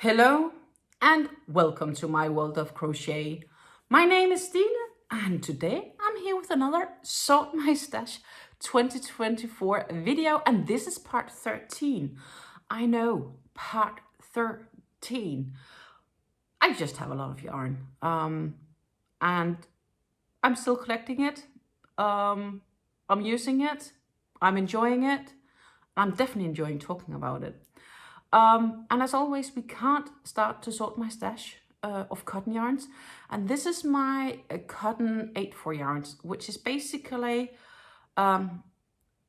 Hello and welcome to my world of crochet. My name is Stine and today I'm here with another Sort My Stash 2024 video, and this is part 13. I know, part 13. I just have a lot of yarn and I'm still collecting it. I'm using it. I'm enjoying it. I'm definitely enjoying talking about it. And as always, we can't start to sort my stash of cotton yarns. And this is my cotton 8/4 yarns, which is basically,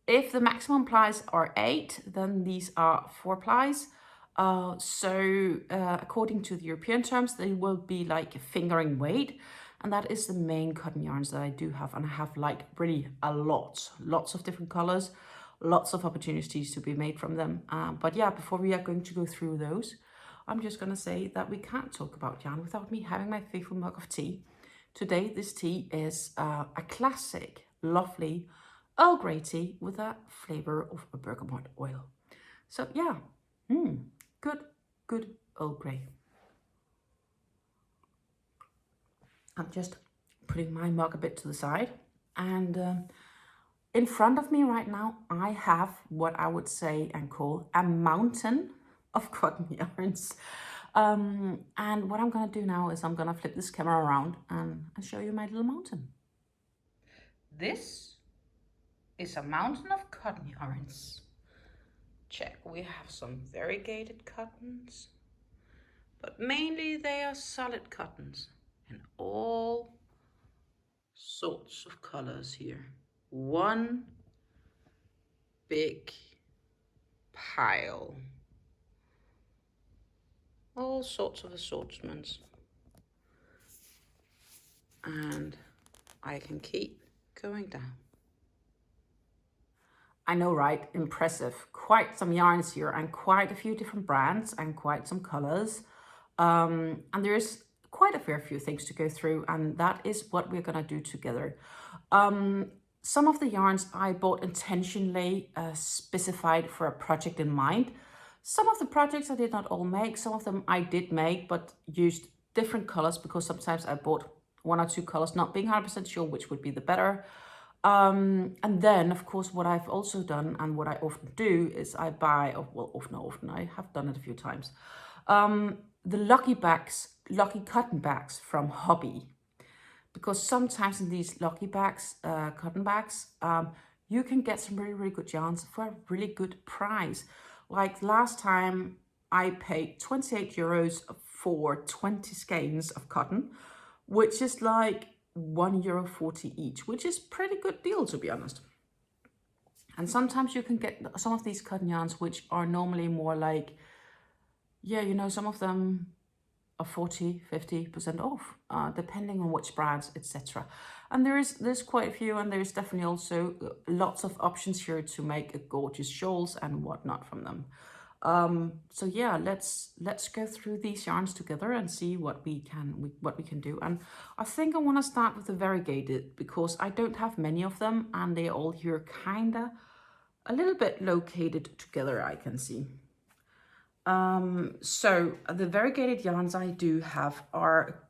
if the maximum plies are 8, then these are 4 plies. According to the European terms, they will be like fingering weight. And that is the main cotton yarns that I do have. And I have like really lots of different colors. Lots of opportunities to be made from them. But yeah, before we are going to go through those, I'm just going to say that we can't talk about yarn without me having my favorite mug of tea. Today, this tea is a classic, lovely Earl Grey tea with a flavor of a bergamot oil. So yeah, good Earl Grey. I'm just putting my mug a bit to the side, and in front of me right now, I have what I would say and call a mountain of cotton yarns. And what I'm gonna do now is I'm gonna flip this camera around and show you my little mountain. This is a mountain of cotton yarns. Check, we have some variegated cottons, but mainly they are solid cottons in all sorts of colors here. One big pile. All sorts of assortments. And I can keep going down. I know, right? Impressive. Quite some yarns here and quite a few different brands and quite some colors. And there's quite a fair few things to go through, and that is what we're gonna do together. Some of the yarns I bought intentionally specified for a project in mind. Some of the projects I did not all make. Some of them I did make, but used different colors because sometimes I bought 1 or 2 colors, not being 100% sure which would be the better. And then, of course, what I've also done and what I often do is I buy, often, I have done it a few times, the lucky cotton bags from Hobby. Because sometimes in these lucky bags, cotton bags, you can get some really good yarns for a really good price. Like last time I paid 28 euros for 20 skeins of cotton, which is like €1.40 each, which is pretty good deal, to be honest. And sometimes you can get some of these cotton yarns, which are normally more like, yeah, you know, some of them are 40-50% off, depending on which brands, etc. And there's quite a few, and there's definitely also lots of options here to make gorgeous shawls and whatnot from them. So yeah, let's go through these yarns together and see what we can do. And I think I want to start with the variegated because I don't have many of them, and they're all here kinda a little bit located together, I can see. So the variegated yarns I do have are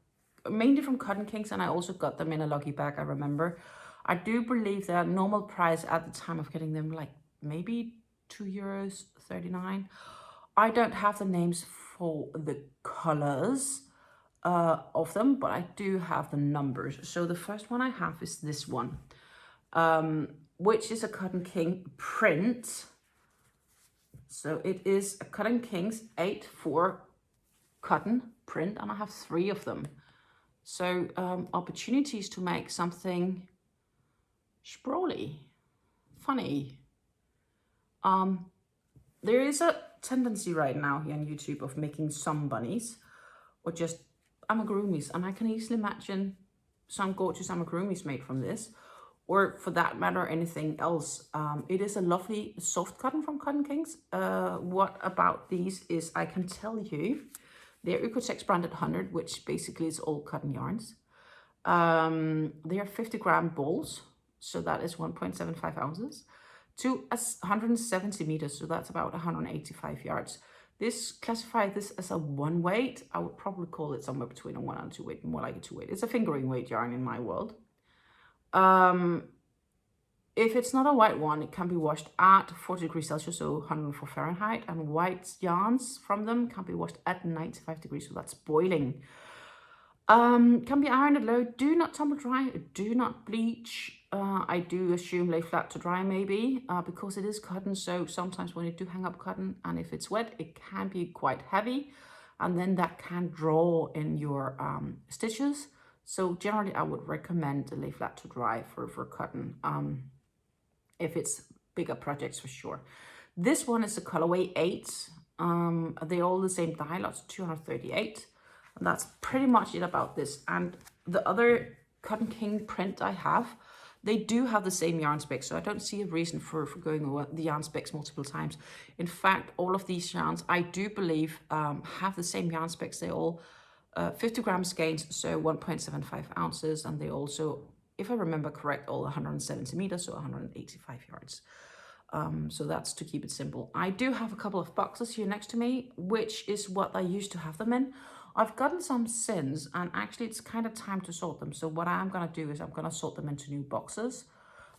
mainly from Cotton Kings, and I also got them in a lucky bag, I remember. I do believe their normal price at the time of getting them, like maybe €2.39. I don't have the names for the colors of them, but I do have the numbers. So the first one I have is this one, which is a Cotton King print. So it is a Cotton Kings 8/4 cotton print, and I have 3 of them. So opportunities to make something sprawly, funny. There is a tendency right now here on YouTube of making some bunnies or just amigurumis, and I can easily imagine some gorgeous amigurumis made from this, or for that matter, anything else. It is a lovely soft cotton from Cotton Kings. What about these is, I can tell you, they're Oeko-Tex branded 100, which basically is all cotton yarns. They are 50-gram balls, so that is 1.75 ounces, to 170 meters, so that's about 185 yards. This classify this as a 1 weight. I would probably call it somewhere between a 1 and 2 weight, more like a 2 weight. It's a fingering weight yarn in my world. If it's not a white one, it can be washed at 40 degrees Celsius, so 104 Fahrenheit, and white yarns from them can be washed at 95 degrees, so that's boiling. Can be ironed at low. Do not tumble dry, do not bleach. I do assume lay flat to dry maybe, because it is cotton, so sometimes when you do hang up cotton and if it's wet, it can be quite heavy, and then that can draw in your stitches. So generally I would recommend lay flat to dry for cotton, if it's bigger projects for sure. This one is a colorway 8. They're all the same dye lot, 238. And that's pretty much it about this. And the other Cotton King print I have, they do have the same yarn specs, so I don't see a reason for going over the yarn specs multiple times. In fact, all of these yarns, I do believe, have the same yarn specs. They all 50 grams skeins, so 1.75 ounces, and they also, if I remember correct, all 170 meters, so 185 yards. So that's to keep it simple. I do have a couple of boxes here next to me, which is what I used to have them in. I've gotten some since, and actually it's kind of time to sort them. So what I'm going to do is I'm going to sort them into new boxes.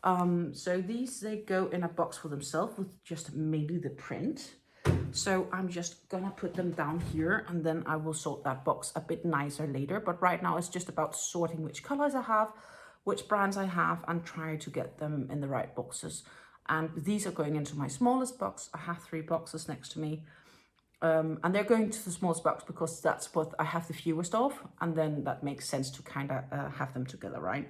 So these, they go in a box for themselves with just mainly the print. So I'm just going to put them down here, and then I will sort that box a bit nicer later. But right now it's just about sorting which colors I have, which brands I have, and trying to get them in the right boxes. And these are going into my smallest box. I have 3 boxes next to me. And they're going to the smallest box because that's what I have the fewest of, and then that makes sense to kind of have them together, right?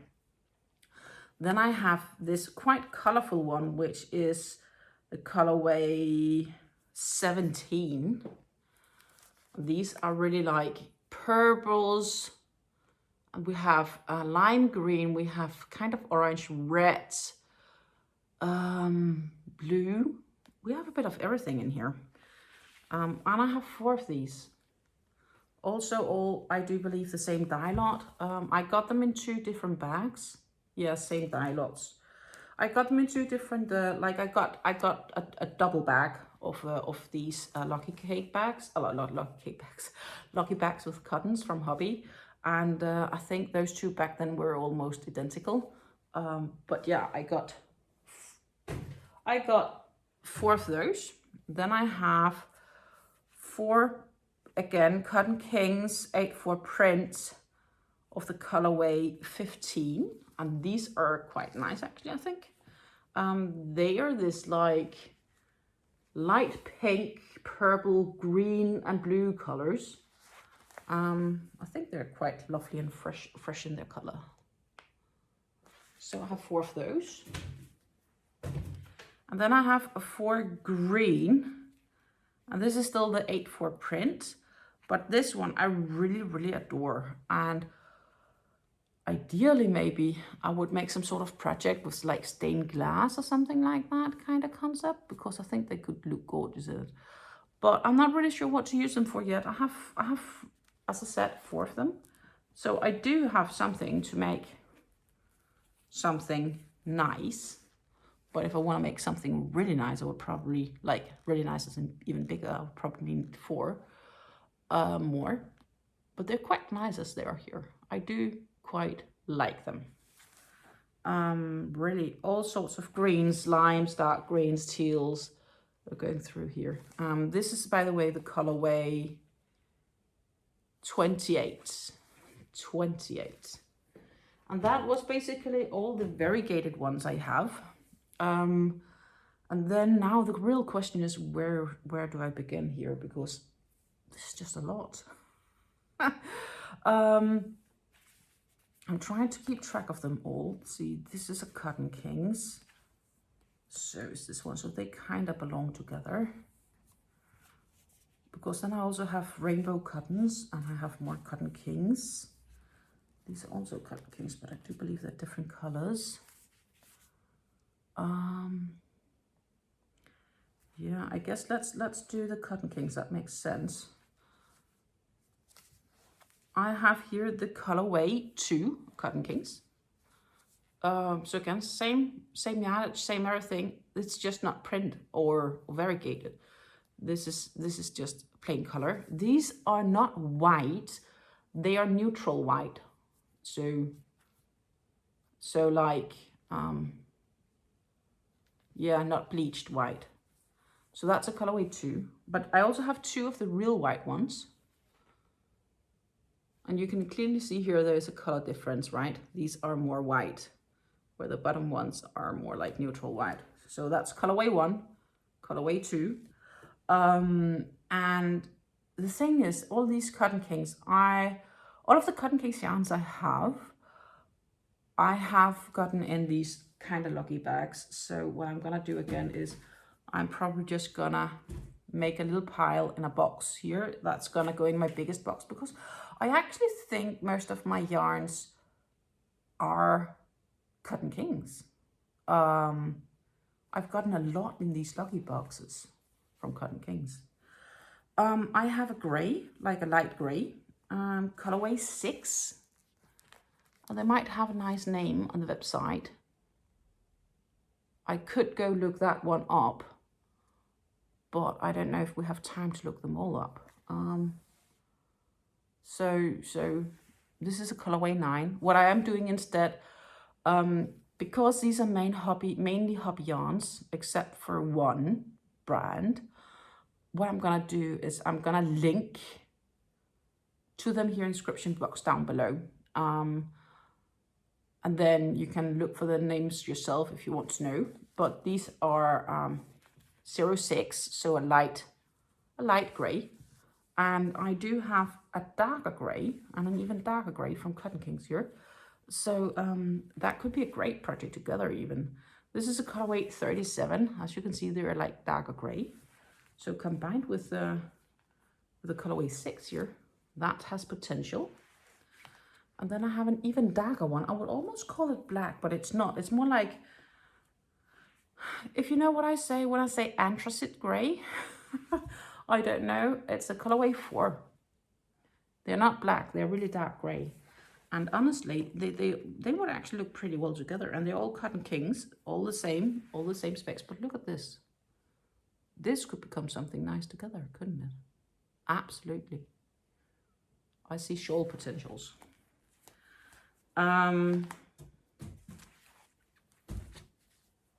Then I have this quite colorful one, which is the colorway 17. These are really like purples, and we have lime green, we have kind of orange, red, blue. We have a bit of everything in here. And I have 4 of these. Also, all, I do believe, the same dye lot. I got them in 2 different bags. Yeah, same dye lots. I got them in 2 different, like I got a double bag of these Lucky Cake bags. Not Lucky Cake bags. Lucky bags with cottons from Hobby. And I think those 2 back then were almost identical. But yeah, I got 4 of those. Then I have 4, again, Cotton Kings 8/4 print of the colorway 15, and these are quite nice actually, I think. They are this like light pink, purple, green and blue colors. I think they're quite lovely and fresh in their color. So I have 4 of those. And then I have a 4 green. And this is still the 8/4 print, but this one I really adore. And ideally, maybe I would make some sort of project with like stained glass or something like that kind of concept, because I think they could look gorgeous in it. But I'm not really sure what to use them for yet. I have, as I said, 4 of them. So I do have something to make something nice. But if I want to make something really nice, I would probably, like really nice as in even bigger, I would probably need 4 more. But they're quite nice as they are here. I do quite like them. Really all sorts of greens, limes, dark greens, teals are going through here. This is, by the way, the colorway 28. And that was basically all the variegated ones I have. And then now the real question is where do I begin here, because this is just a lot. I'm trying to keep track of them all. See, this is a Cotton Kings, so is this one, so they kind of belong together, because then I also have rainbow cottons and I have more Cotton Kings. These are also Cotton Kings, but I do believe they're different colors. Yeah, I guess let's do the Cotton Kings. That makes sense. I have here the colorway 2 Cotton Kings. So again, same yardage, same everything. It's just not print or variegated. This is just plain color. These are not white, they are neutral white. So like, yeah, not bleached white. So that's a colorway 2. But I also have 2 of the real white ones. And you can clearly see here there's a color difference, right? These are more white, where the bottom ones are more like neutral white. So that's colorway 1, colorway 2. And the thing is, all these Cotton Kings, all of the Cotton Kings yarns I have gotten in these kind of lucky bags. So what I'm gonna do again is I'm probably just gonna make a little pile in a box here. That's gonna go in my biggest box, because I actually think most of my yarns are Cotton Kings. I've gotten a lot in these lucky boxes from Cotton Kings. I have a gray, like a light gray, colorway 6. And they might have a nice name on the website. I could go look that one up, but I don't know if we have time to look them all up. So this is a colorway 9. What I am doing instead, because these are mainly hobby yarns, except for one brand, what I'm gonna do is I'm gonna link to them here in the description box down below. And then you can look for the names yourself if you want to know. But these are 06, so a light gray. And I do have a darker gray and an even darker gray from Cotton Kings here. So that could be a great project together even. This is a colorway 37. As you can see, they're like darker gray. So combined with the colorway 6 here, that has potential. And then I have an even darker one. I would almost call it black, but it's not. It's more like, if you know what I say when I say anthracite gray, I don't know. It's a colorway 4. They're not black. They're really dark gray. And honestly, they would actually look pretty well together. And they're all Cotton Kings, all the same specs. But look at this. This could become something nice together, couldn't it? Absolutely. I see shawl potentials.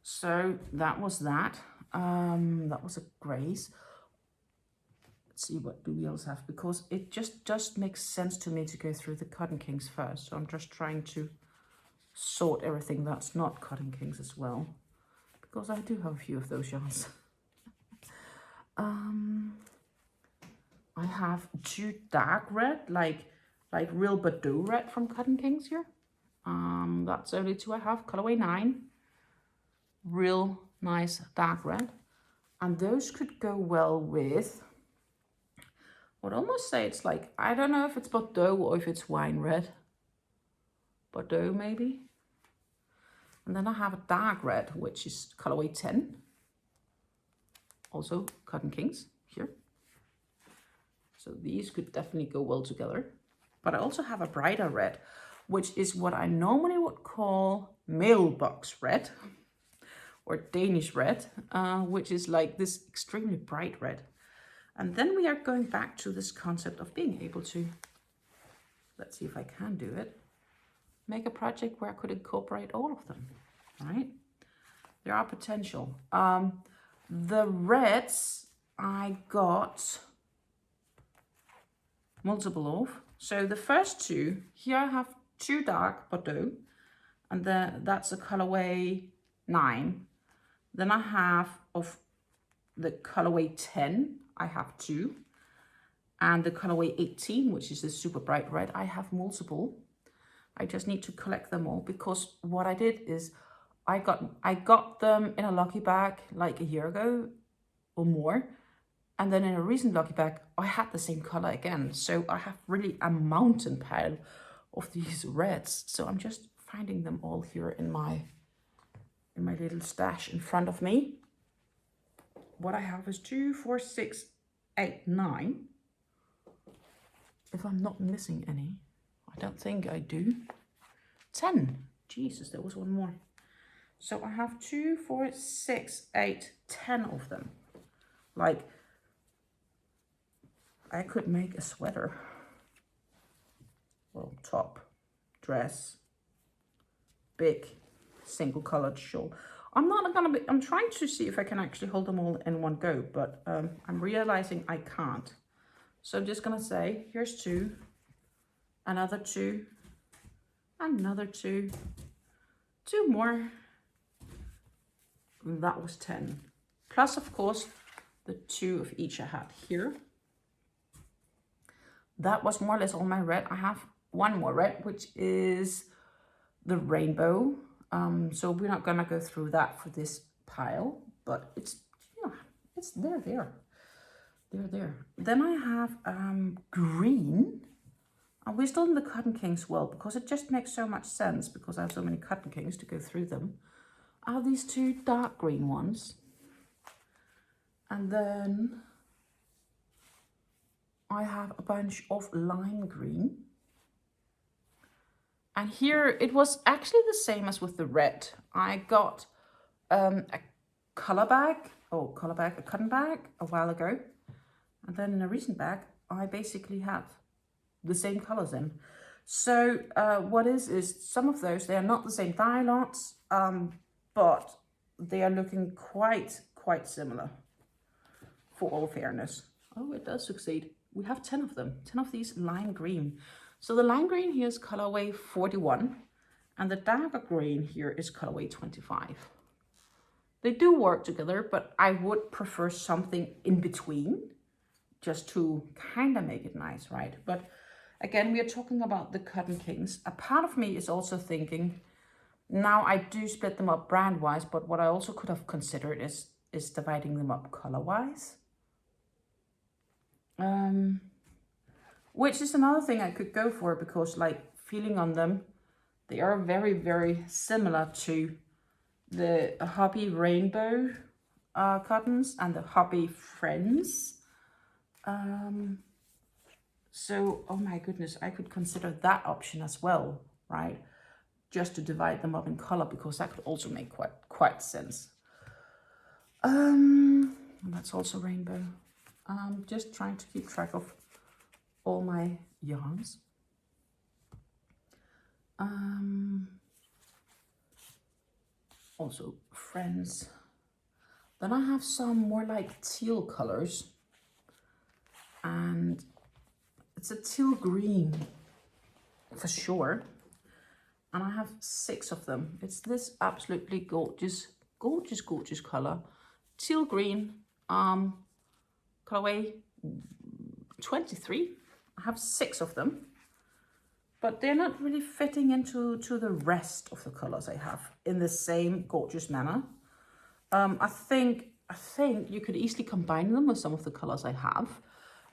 So that was that. That was a grace. Let's see, what do we else have? Because it just makes sense to me to go through the Cotton Kings first. So I'm just trying to sort everything that's not Cotton Kings as well, because I do have a few of those yarns. I have 2 dark red, like real Bordeaux red from Cotton Kings here. That's only 2 I have, colorway 9. Real nice dark red. And those could go well with, I would almost say it's like, I don't know if it's Bordeaux or if it's wine red. Bordeaux maybe. And then I have a dark red, which is colorway 10. Also Cotton Kings here. So these could definitely go well together. But I also have a brighter red, which is what I normally would call mailbox red or Danish red, which is like this extremely bright red. And then we are going back to this concept of being able to, let's see if I can do it, make a project where I could incorporate all of them, right? There are potential. The reds I got multiple of. So the first 2, here I have 2 dark Bordeaux, and that's a colorway 9. Then I have of the colorway 10, I have 2. And the colorway 18, which is the super bright red, I have multiple. I just need to collect them all, because what I did is I got them in a lucky bag like a year ago or more. And then in a recent lucky bag, I had the same color again. So I have really a mountain pile of these reds. So I'm just finding them all here in my little stash in front of me. What I have is 2, 4, 6, 8, 9. If I'm not missing any, I don't think I do. 10. Jesus, there was one more. So I have 2, 4, 6, 8, 10 of them. Like I could make a sweater. Well, top, dress, big, single colored shawl. I'm trying to see if I can actually hold them all in one go, but I'm realizing I can't. So I'm just gonna say, here's 2, another 2, another 2, 2 more. And that was 10. Plus, of course, the 2 of each I had here. That was more or less all my red. I have one more red, which is the rainbow. So we're not gonna go through that for this pile, but it's, yeah, it's there. Then I have green. And we're still in the Cotton Kings world because it just makes so much sense because I have so many Cotton Kings to go through them. I have these 2 dark green ones. And then I have a bunch of lime green. And here it was actually the same as with the red. I got a cotton bag a while ago. And then in a recent bag, I basically have the same colors in. So what is some of those, they are not the same dye lots, but they are looking quite similar, for all fairness. Oh, it does succeed. We have 10 of them, 10 of these lime green. So the lime green here is colorway 41, and the darker green here is colorway 25. They do work together, but I would prefer something in between, just to kind of make it nice, right? But again, we are talking about the Cotton Kings. A part of me is also thinking, now I do split them up brand-wise, but what I also could have considered is dividing them up color-wise. Which is another thing I could go for, because like feeling on them, they are very similar to the Hobby Rainbow cottons and the Hobby Friends. So, oh my goodness, I could consider that option as well, right? Just to divide them up in color, because that could also make quite sense. That's also rainbow. I'm just trying to keep track of all my yarns. Also Friends. Then I have some more like teal colors, and it's a teal green for sure. And I have 6 of them. It's this absolutely gorgeous color. Teal green, colorway 23. I have 6 of them, but they're not really fitting into the rest of the colors I have in the same gorgeous manner. I think you could easily combine them with some of the colors I have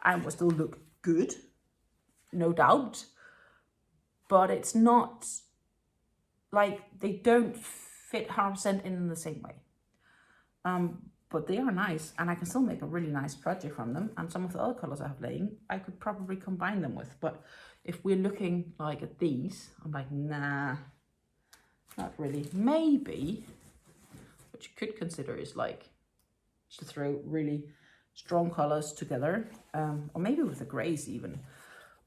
and will still look good, no doubt. But it's not like they don't fit 100% in the same way. But they are nice, and I can still make a really nice project from them. And some of the other colors I have laying, I could probably combine them with. But if we're looking like at these, I'm like, nah, not really. Maybe what you could consider is like to throw really strong colors together, or maybe with the grays even.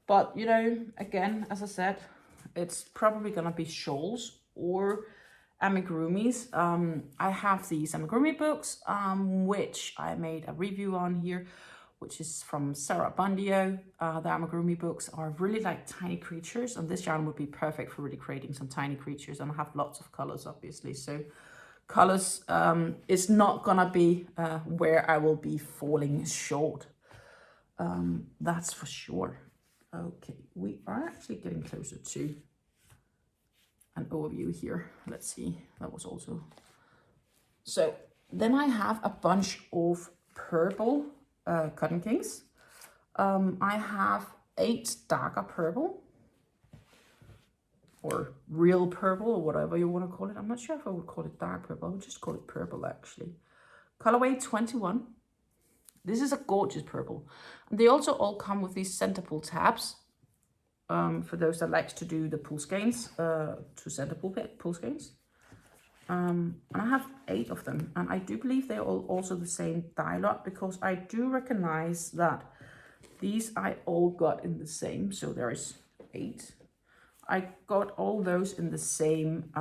But you know, again, as I said, it's probably gonna be shawls or amigurumis. I have these amigurumi books, which I made a review on here, which is from Sarah Bundio. The amigurumi books are really like tiny creatures, and this yarn would be perfect for really creating some tiny creatures. And I have lots of colors, obviously, so colors is not gonna be where I will be falling short. That's for sure. Okay, we are actually getting closer to an overview here. Let's see, that was also. So then I have a bunch of purple Cotton Kings. I have 8 darker purple, or real purple, or whatever you want to call it. I'm not sure if I would call it dark purple. I would just call it purple actually. Colorway 21. This is a gorgeous purple. And they also all come with these center pull tabs. For those that likes to do the pull skeins, to center pull skeins. And I have 8 of them, and I do believe they're all also the same dye lot, because I do recognize that These I all got in the same, so there's 8. I got all those in the same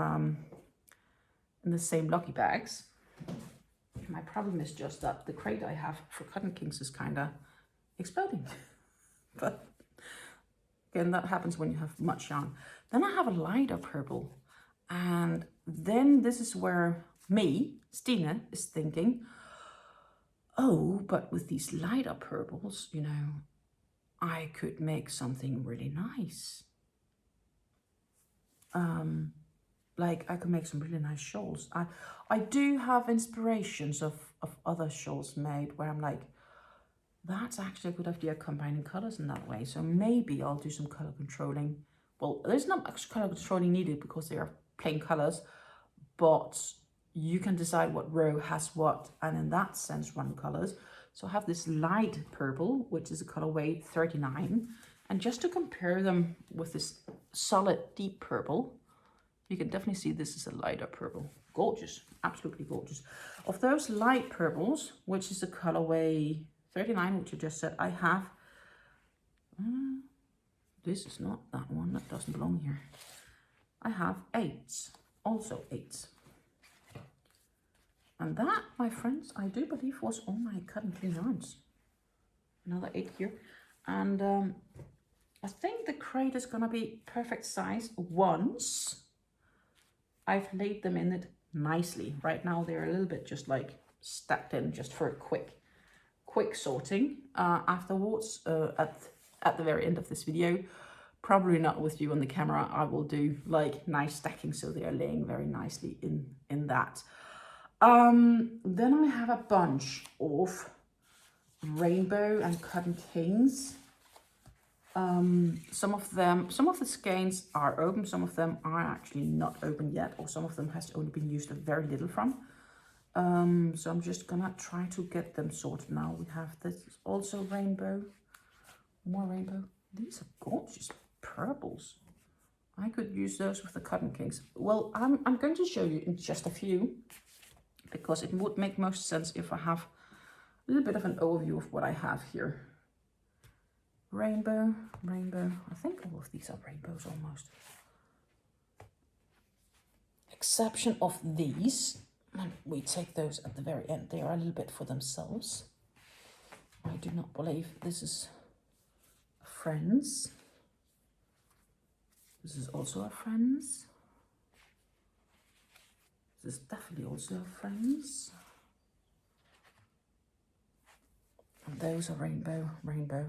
lucky bags. My problem is just that the crate I have for Cotton Kings is kind of exploding. But again, that happens when you have much yarn. Then I have a lighter purple. And then this is where me, Stine, is thinking, oh, but with these lighter purples, you know, I could make something really nice. Like I could make some really nice shawls. I do have inspirations of other shawls made where I'm like, that's actually a good idea, combining colors in that way. So maybe I'll do some color controlling. Well, there's not much color controlling needed because they are plain colors, but you can decide what row has what, and in that sense run colors. So I have this light purple, which is a colorway 39. And just to compare them with this solid deep purple, you can definitely see this is a lighter purple. Gorgeous, absolutely gorgeous. Of those light purples, which is the colorway 39, which I just said, I have, this is not that one, that doesn't belong here. I have 8, also 8. And that, my friends, I do believe was all my Cotton King yarns. Another 8 here. And I think the crate is gonna be perfect size once I've laid them in it nicely. Right now they're a little bit just like stacked in just for a quick sorting. Afterwards, at the very end of this video, probably not with you on the camera, I will do like nice stacking so they are laying very nicely in that. Then I have a bunch of rainbow and Cotton Kings. Some of the skeins are open, some of them are actually not open yet, or some of them has only been used a very little from. So I'm just gonna try to get them sorted now. We have this also rainbow, more rainbow. These are gorgeous purples. I could use those with the Cotton Kings. Well, I'm going to show you in just a few, because it would make most sense if I have a little bit of an overview of what I have here. Rainbow, rainbow. I think all of these are rainbows almost. Exception of these, and we take those at the very end. They are a little bit for themselves. I do not believe this is a Friends. This is also a Friends. This is definitely also a Friends. And those are rainbow, rainbow.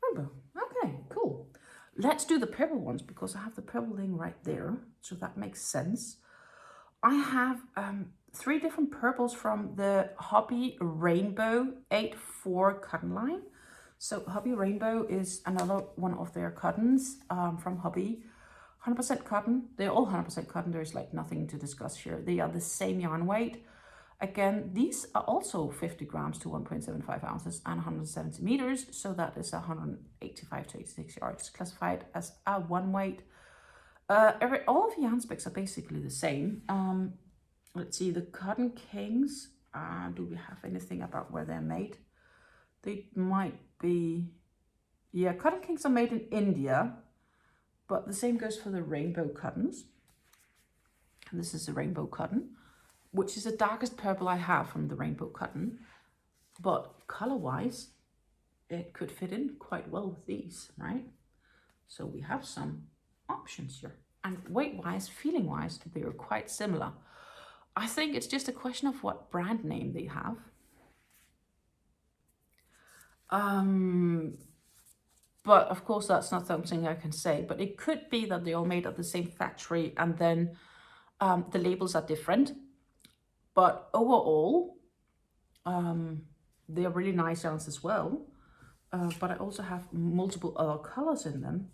Rainbow. Okay, cool. Let's do the purple ones because I have the purple thing right there, so that makes sense. I have 3 different purples from the Hobby Rainbow 8-4 cotton line. So Hobby Rainbow is another one of their cottons from Hobby. 100% cotton. They're all 100% cotton. There's like nothing to discuss here. They are the same yarn weight. Again, these are also 50 grams to 1.75 ounces and 170 meters. So that is 185 to 86 yards, classified as a one weight. All of the yarn specs are basically the same. Let's see, the Cotton Kings, do we have anything about where they're made? They might be, yeah, Cotton Kings are made in India, but the same goes for the rainbow cottons. And this is the rainbow cotton, which is the darkest purple I have from the rainbow cotton. But color-wise, it could fit in quite well with these, right? So we have some options here. And weight-wise, feeling-wise, they are quite similar. I think it's just a question of what brand name they have. But of course, that's not something I can say. But it could be that they're all made at the same factory and then the labels are different. But overall, they are really nice yarns as well. But I also have multiple other colors in them.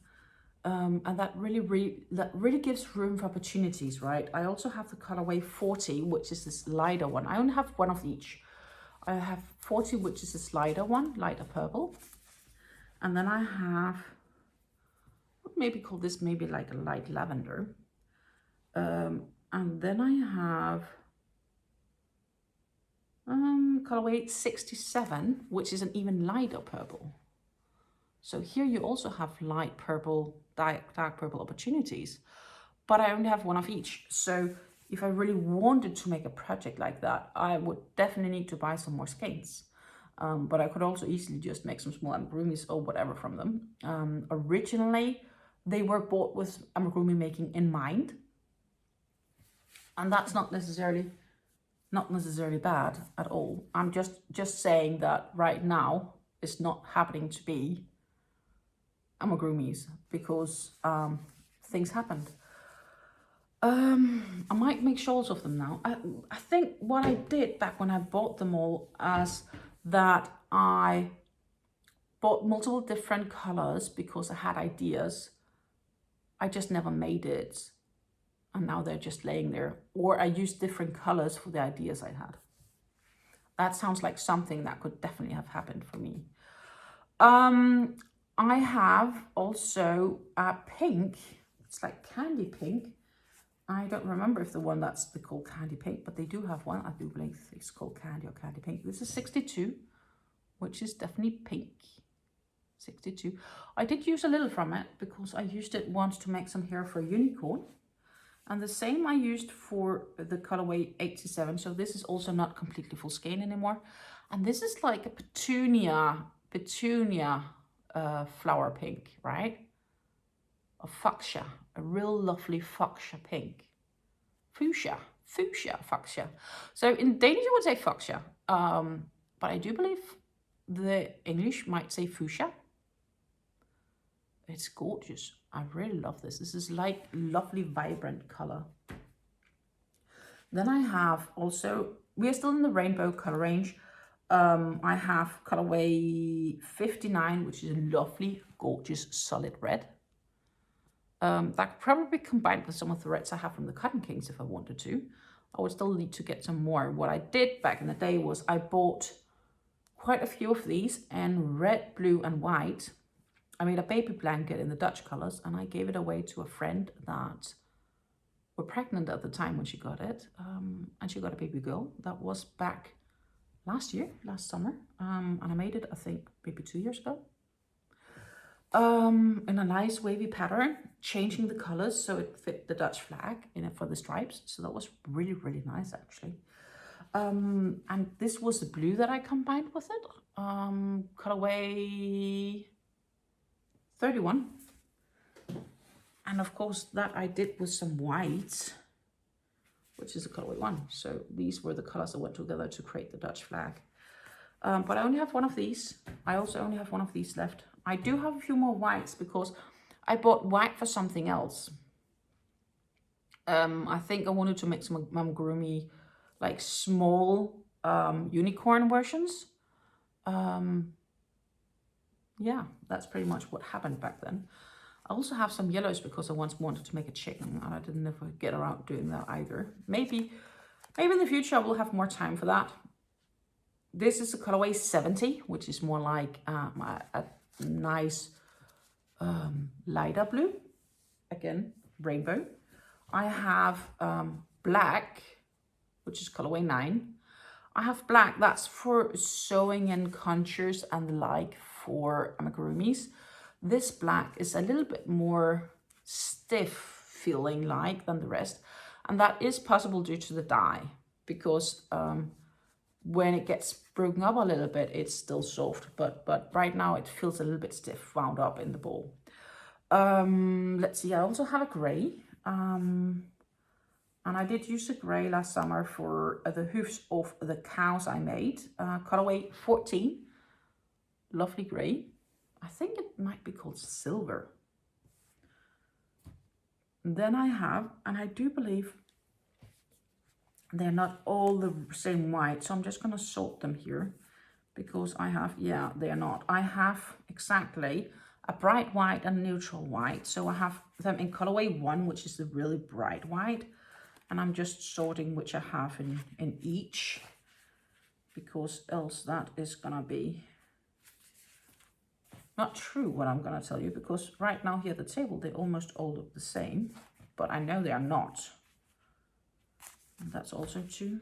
And that really gives room for opportunities, right? I also have the colorway 40, which is this lighter one. I only have one of each. I have 40, which is this lighter one, lighter purple. And then I have, what maybe call this maybe like a light lavender. And then I have colorway 67, which is an even lighter purple. So here you also have light purple, dark purple opportunities, but I only have one of each. So if I really wanted to make a project like that, I would definitely need to buy some more skeins. But I could also easily just make some small amigurumis or whatever from them. Originally, they were bought with amigurumi making in mind. And that's not necessarily bad at all. I'm just saying that right now it's not happening to be amigurumis because things happened. I might make shawls of them now. I think what I did back when I bought them all is that I bought multiple different colors because I had ideas. I just never made it. And now they're just laying there. Or I used different colors for the ideas I had. That sounds like something that could definitely have happened for me. I have also a pink. It's like candy pink. I don't remember if the one that's called candy pink, but they do have one. I do believe it's called candy or candy pink. This is 62, which is definitely pink. 62. I did use a little from it because I used it once to make some hair for a unicorn. And the same I used for the colorway 87. So this is also not completely full skein anymore. And this is like a petunia flower pink, right? A fuchsia, a real lovely fuchsia pink. Fuchsia, fuchsia. So in Danish you would say fuchsia, but I do believe the English might say fuchsia. It's gorgeous. I really love this. This is like lovely, vibrant color. Then I have also, we are still in the rainbow color range. I have colorway 59, which is a lovely, gorgeous, solid red. That could probably be combined with some of the reds I have from the Cotton Kings if I wanted to. I would still need to get some more. What I did back in the day was I bought quite a few of these in red, blue, and white. I made a baby blanket in the Dutch colors and I gave it away to a friend that were pregnant at the time when she got it. And she got a baby girl. That was back last summer. And I made it, I think, maybe 2 years ago. In a nice wavy pattern, changing the colors so it fit the Dutch flag in it for the stripes. So that was really, really nice actually. And this was the blue that I combined with it. Colorway 31. And of course that I did with some white, which is the colorway 1. So these were the colors that went together to create the Dutch flag. But I only have one of these. I also only have one of these left. I do have a few more whites because I bought white for something else. I think I wanted to make some amigurumi, like small unicorn versions. Yeah, that's pretty much what happened back then. I also have some yellows because I once wanted to make a chicken and I didn't ever get around doing that either. Maybe in the future I will have more time for that. This is a colorway 70, which is more like a nice lighter blue. Again, rainbow. I have black, which is colorway 9. I have black, that's for sewing in contours and the like for amigurumis. This black is a little bit more stiff feeling like than the rest. And that is possible due to the dye because when it gets broken up a little bit, it's still soft. But right now it feels a little bit stiff, wound up in the ball. Let's see, I also have a gray. And I did use the gray last summer for the hoofs of the cows I made. Colorway 14. Lovely gray. I think it might be called silver. Then I have, and I do believe they're not all the same white, so I'm just going to sort them here because I have, yeah, they're not. I have exactly a bright white and neutral white. So I have them in colorway 1, which is the really bright white. And I'm just sorting which I have in each because else that is going to be not true what I'm going to tell you, because right now here at the table, they almost all look the same, but I know they are not. And that's also true.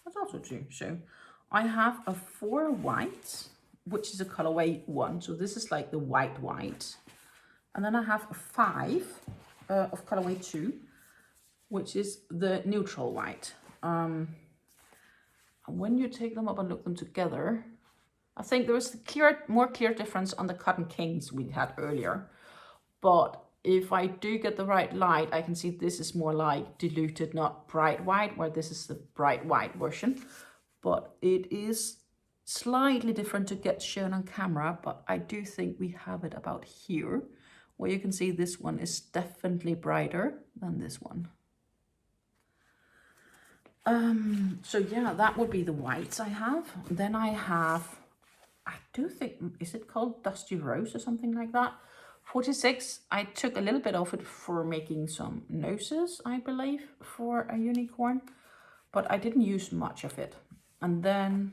That's also 2. So I have a 4 white, which is a colorway 1. So this is like the white. And then I have a 5 of colorway 2, which is the neutral white. And when you take them up and look them together, I think there was a more clear difference on the Cotton Kings we had earlier. But if I do get the right light, I can see this is more like diluted, not bright white, where this is the bright white version. But it is slightly different to get shown on camera, but I do think we have it about here, where you can see this one is definitely brighter than this one. So yeah, that would be the whites I have. Then I have, I do think, is it called Dusty Rose or something like that? 46, I took a little bit of it for making some noses, I believe, for a unicorn, but I didn't use much of it. And then,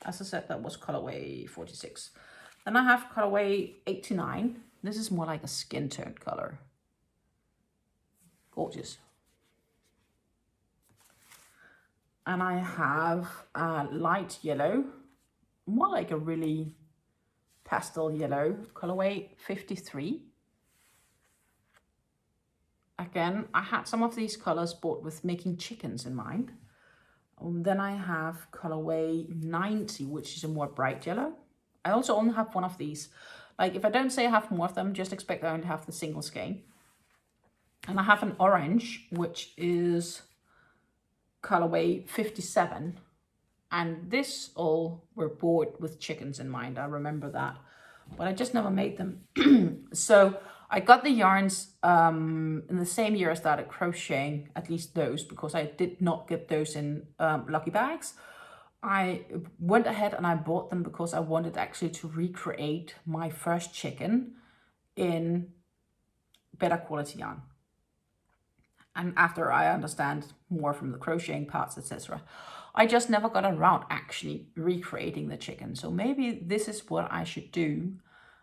as I said, that was colorway 46. Then I have colorway 89. This is more like a skin tone color. Gorgeous. And I have a light yellow, more like a really pastel yellow, colorway 53. Again, I had some of these colors bought with making chickens in mind. Then I have colorway 90, which is a more bright yellow. I also only have one of these. Like, if I don't say I have more of them, just expect I only have the single skein. And I have an orange, which is colorway 57. And this all were bought with chickens in mind. I remember that, but I just never made them. So I got the yarns in the same year I started crocheting, at least those, because I did not get those in lucky bags. I went ahead and I bought them because I wanted actually to recreate my first chicken in better quality yarn. And after I understand more from the crocheting parts, etc., I just never got around actually recreating the chicken. So maybe this is what I should do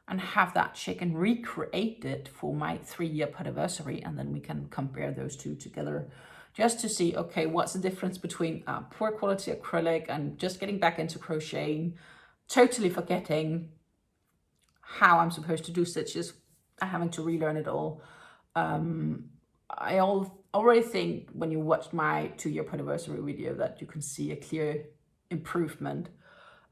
and have that chicken recreated for my 3-year anniversary, and then we can compare those two together just to see, okay, what's the difference between poor quality acrylic and just getting back into crocheting, totally forgetting how I'm supposed to do stitches, having to relearn it all. I already think when you watch my 2-year anniversary video that you can see a clear improvement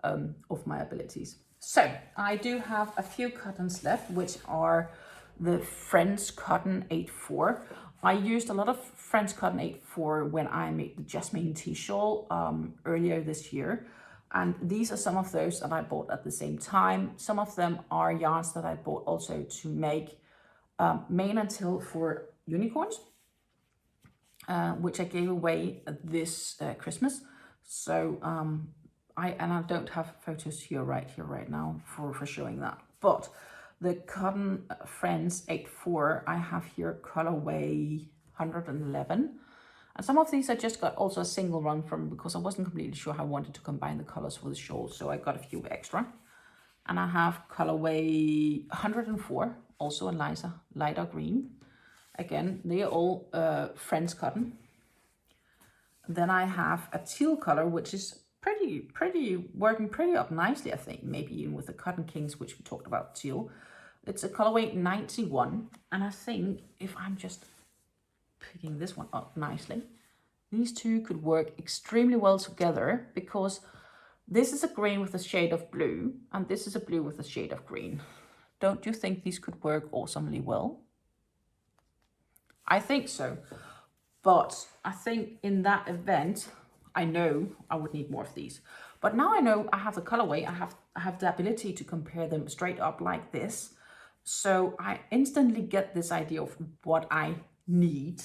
of my abilities. So I do have a few cottons left, which are the Friends Cotton 8-4. I used a lot of Friends Cotton 8-4 when I made the Jasmine tea shawl earlier this year. And these are some of those that I bought at the same time. Some of them are yarns that I bought also to make mane and tail for unicorns, which I gave away this Christmas. So I don't have photos here right now for showing that. But the Cotton Friends 8-4, I have here colorway 111. And some of these I just got also a single run from because I wasn't completely sure how I wanted to combine the colors for the shawl. So I got a few extra. And I have colorway 104, also a lighter green. Again, they are all Friends Cotton. Then I have a teal color, which is working pretty up nicely, I think, maybe even with the Cotton Kings, which we talked about, teal. It's a colorway 91, and I think if I'm just picking this one up nicely, these two could work extremely well together because this is a green with a shade of blue, and this is a blue with a shade of green. Don't you think these could work awesomely well? I think so, but I think in that event, I know I would need more of these. But now I know I have the colorway, I have the ability to compare them straight up like this. So I instantly get this idea of what I need,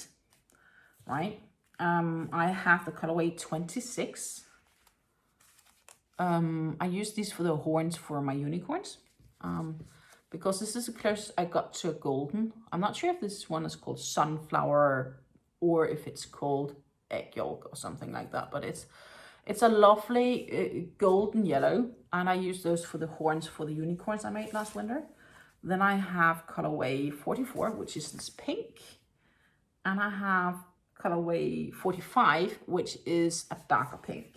right? I have the colorway 26. I use these for the horns for my unicorns. Because this is the closest I got to a golden. I'm not sure if this one is called sunflower or if it's called egg yolk or something like that, but it's a lovely golden yellow, and I use those for the horns for the unicorns I made last winter. Then I have colorway 44, which is this pink, and I have colorway 45, which is a darker pink.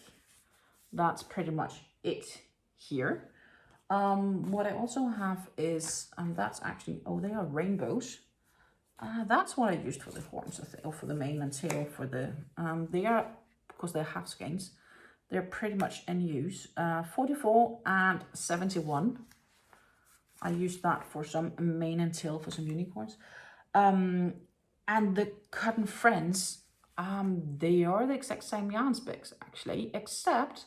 that's pretty much it here. What I also have is, and that's actually, oh, they are rainbows. That's what I used for the horns, or for the mane and tail. For the they are, because they're half skeins, they're pretty much in use. 44 and 71. I used that for some mane and tail for some unicorns. And the Cotton Friends, they are the exact same yarn specs actually, except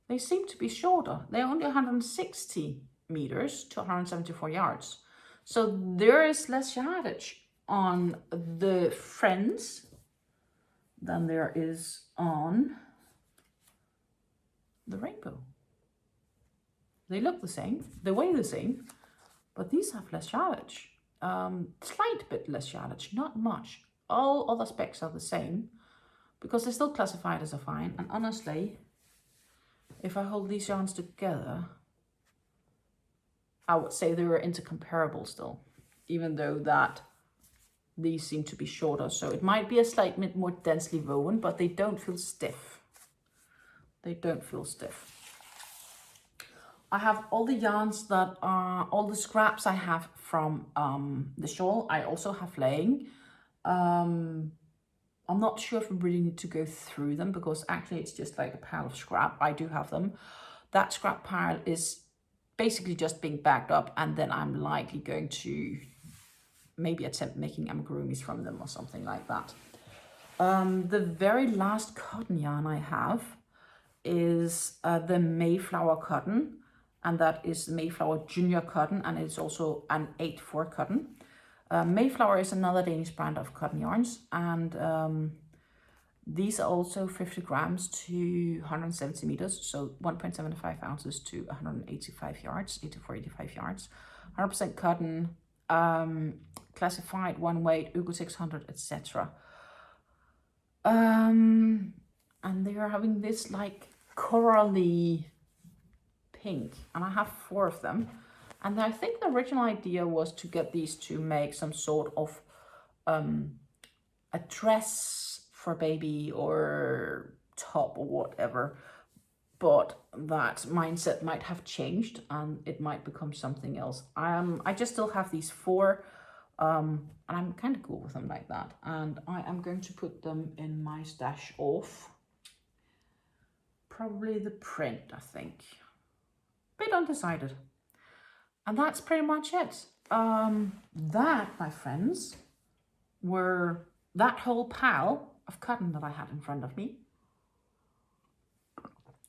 they seem to be shorter. They're only 160 meters to 174 yards. So there is less yardage on the Friends than there is on the Rainbow. They look the same, they weigh the same, but these have less yardage. Slight bit less yardage, not much. All other specs are the same because they're still classified as a fine. And honestly, if I hold these yarns together, I would say they were intercomparable still, even though that these seem to be shorter. So it might be a slight bit more densely woven, but they don't feel stiff. They don't feel stiff. I have all the yarns that are, all the scraps I have from the shawl, I also have laying. I'm not sure if we really need to go through them because actually it's just like a pile of scrap. I do have them. That scrap pile is basically just being backed up, and then I'm likely going to maybe attempt making amigurumis from them or something like that. The very last cotton yarn I have is the Mayflower cotton, and that is Mayflower Junior cotton, and it's also an 8/4 cotton. Mayflower is another Danish brand of cotton yarns, and these are also 50 grams to 170 meters, so 1.75 ounces to 185 yards, 85 yards, 100% cotton, classified one weight, Öko 600, etc. And they are having this like corally pink, and I have 4 of them. And I think the original idea was to get these to make some sort of a dress for baby or top or whatever, but that mindset might have changed and it might become something else. I just still have these 4, and I'm kind of cool with them like that, and I am going to put them in my stash of probably the print, I think. Bit undecided. And that's pretty much it. That, my friends, were that whole pile of cotton that I had in front of me,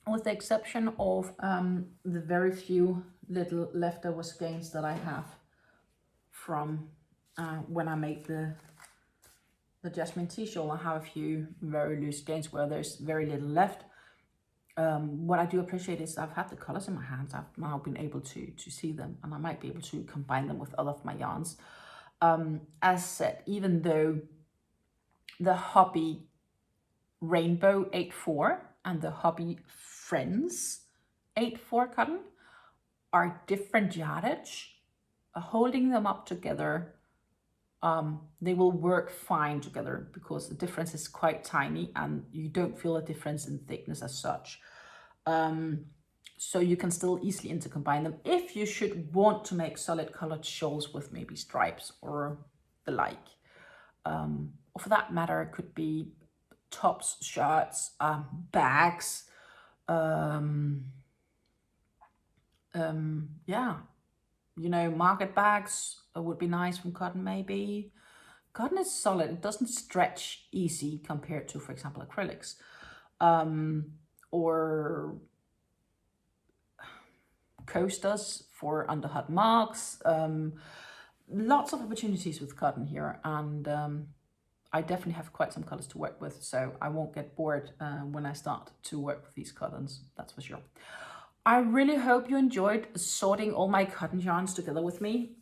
with the exception of the very few little leftover skeins that I have from when I made the jasmine tea shawl. I have a few very loose skeins where there's very little left. What I do appreciate is I've had the colors in my hands. I've now been able to see them, and I might be able to combine them with other of my yarns. As said, even though the Hobby Rainbow 8/4 and the Hobby Friends 8/4 cotton are different yardage, holding them up together, they will work fine together because the difference is quite tiny and you don't feel a difference in thickness as such. So you can still easily intercombine them if you should want to make solid colored shawls with maybe stripes or the like. Or for that matter, it could be tops, shirts, bags. Yeah, you know, market bags would be nice from cotton maybe. Cotton is solid, it doesn't stretch easy compared to, for example, acrylics. Or coasters for underhut marks. Lots of opportunities with cotton here, and I definitely have quite some colors to work with, so I won't get bored when I start to work with these cottons, that's for sure. I really hope you enjoyed sorting all my cotton yarns together with me.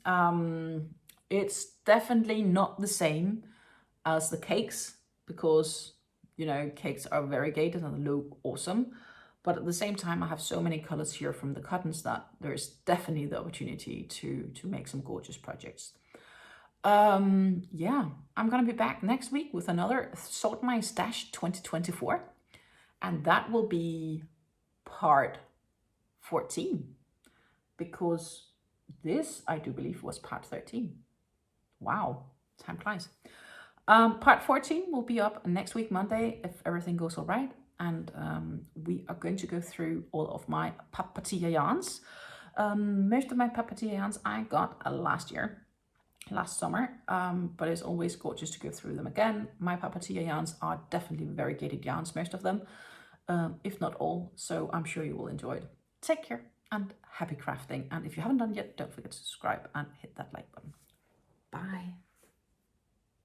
It's definitely not the same as the cakes because, you know, cakes are variegated and look awesome. But at the same time, I have so many colors here from the cottons that there's definitely the opportunity to make some gorgeous projects. Yeah, I'm gonna be back next week with another Sort My Stash 2024. And that will be part 14, because this, I do believe, was part 13. Wow, time flies. Part 14 will be up next week, Monday, if everything goes all right. And we are going to go through all of my papatilla yarns. Most of my papatilla yarns I got last summer, but it's always gorgeous to go through them again. My papatilla yarns are definitely variegated yarns, most of them, if not all, so I'm sure you will enjoy it. Take care and happy crafting. And if you haven't done yet, don't forget to subscribe and hit that like button. Bye.